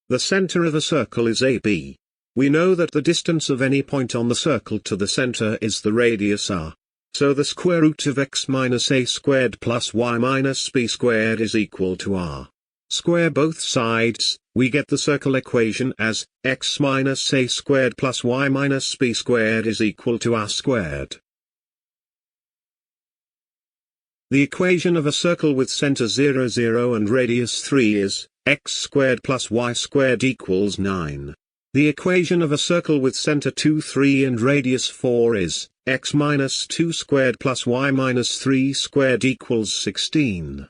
The center of a circle is AB. We know that the distance of any point on the circle to the center is the radius r. So the square root of x minus a squared plus y minus b squared is equal to r. Square both sides, we get the circle equation as x minus a squared plus y minus b squared is equal to r squared. The equation of a circle with center 0, 0 and radius 3 is x squared plus y squared equals 9. The equation of a circle with center 2, 3 and radius 4 is x minus 2 squared plus y minus 3 squared equals 16.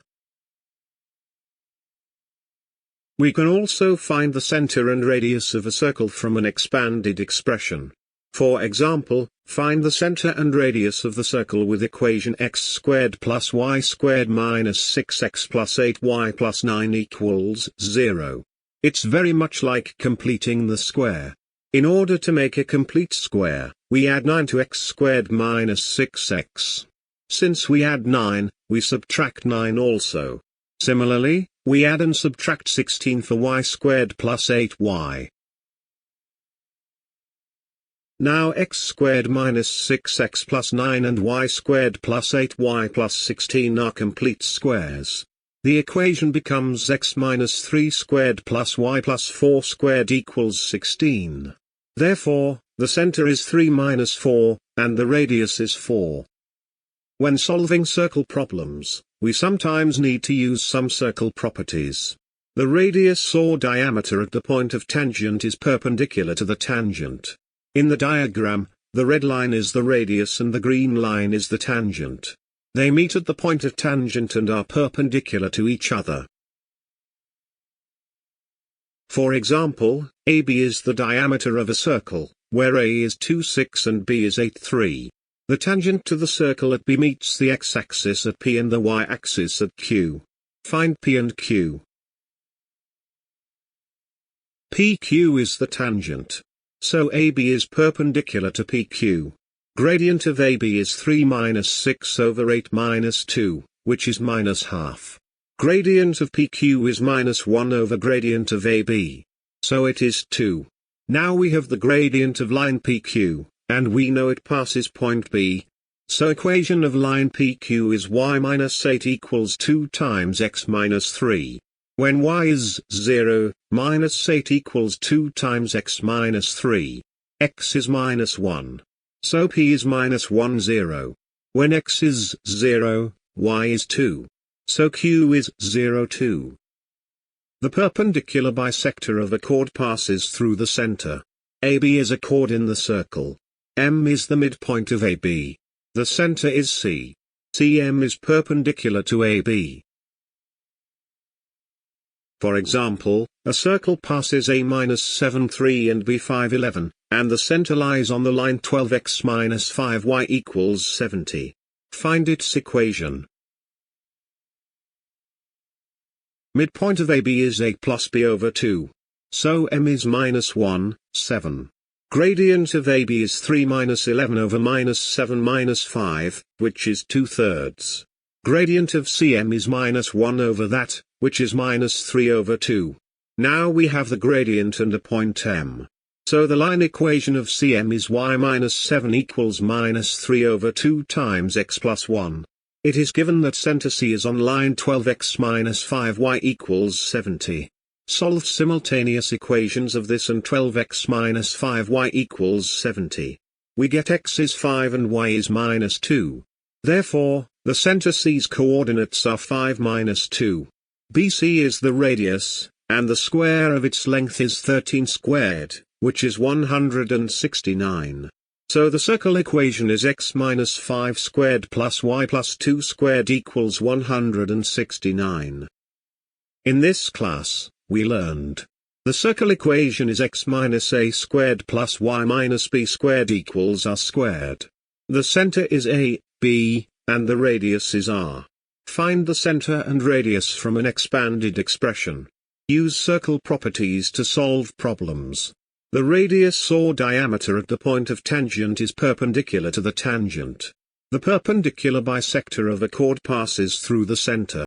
We can also find the center and radius of a circle from an expanded expression. For example, find the center and radius of the circle with equation x squared plus y squared minus 6x plus 8y plus 9 equals 0. It's very much like completing the square. In order to make a complete square, we add 9 to x squared minus 6x. Since we add 9, we subtract 9 also. Similarly, we add and subtract 16 for y squared plus 8y. Now x squared minus 6x plus 9 and y squared plus 8y plus 16 are complete squares. The equation becomes x minus 3 squared plus y plus 4 squared equals 16. Therefore, the center is 3 minus 4, and the radius is 4. When solving circle problems, we sometimes need to use some circle properties. The radius or diameter at the point of tangent is perpendicular to the tangent. In the diagram, the red line is the radius and the green line is the tangent. They meet at the point of tangent and are perpendicular to each other. For example, AB is the diameter of a circle, where A is 2, 6 and B is 8, 3. The tangent to the circle at B meets the x-axis at P and the y-axis at Q. Find P and Q. PQ is the tangent. So AB is perpendicular to PQ. Gradient of AB is 3 minus 6 over 8 minus 2, which is minus half. Gradient of PQ is minus 1 over gradient of AB. So it is 2. Now we have the gradient of line PQ, and we know it passes point B. So equation of line PQ is y minus 8 equals 2 times x minus 3. When y is 0, minus 8 equals 2 times x minus 3. X is minus 1. So P is minus 1, 0. When x is 0, y is 2. So Q is 0, 2. The perpendicular bisector of a chord passes through the center. AB is a chord in the circle. M is the midpoint of AB. The center is C. CM is perpendicular to AB. For example, a circle passes A minus 7, 3 and B 5, 11, and the center lies on the line 12x minus 5y equals 70. Find its equation. Midpoint of AB is A plus B over 2. So M is minus 1, 7. Gradient of AB is 3 minus 11 over minus 7 minus 5, which is 2/3. Gradient of CM is minus 1 over that, which is minus 3 over 2. Now we have the gradient and a point M. So the line equation of CM is y minus 7 equals minus 3 over 2 times x plus 1. It is given that center C is on line 12x minus 5y equals 70. Solve simultaneous equations of this and 12x minus 5y equals 70. We get x is 5 and y is minus 2. Therefore, the center C's coordinates are 5 minus 2. BC is the radius, and the square of its length is 13 squared, which is 169. So the circle equation is x minus 5 squared plus y plus 2 squared equals 169. In this class, we learned. The circle equation is x minus a squared plus y minus b squared equals r squared. The center is A, B, and the radius is r. Find the center and radius from an expanded expression. Use circle properties to solve problems. The radius or diameter at the point of tangent is perpendicular to the tangent. The perpendicular bisector of a chord passes through the center.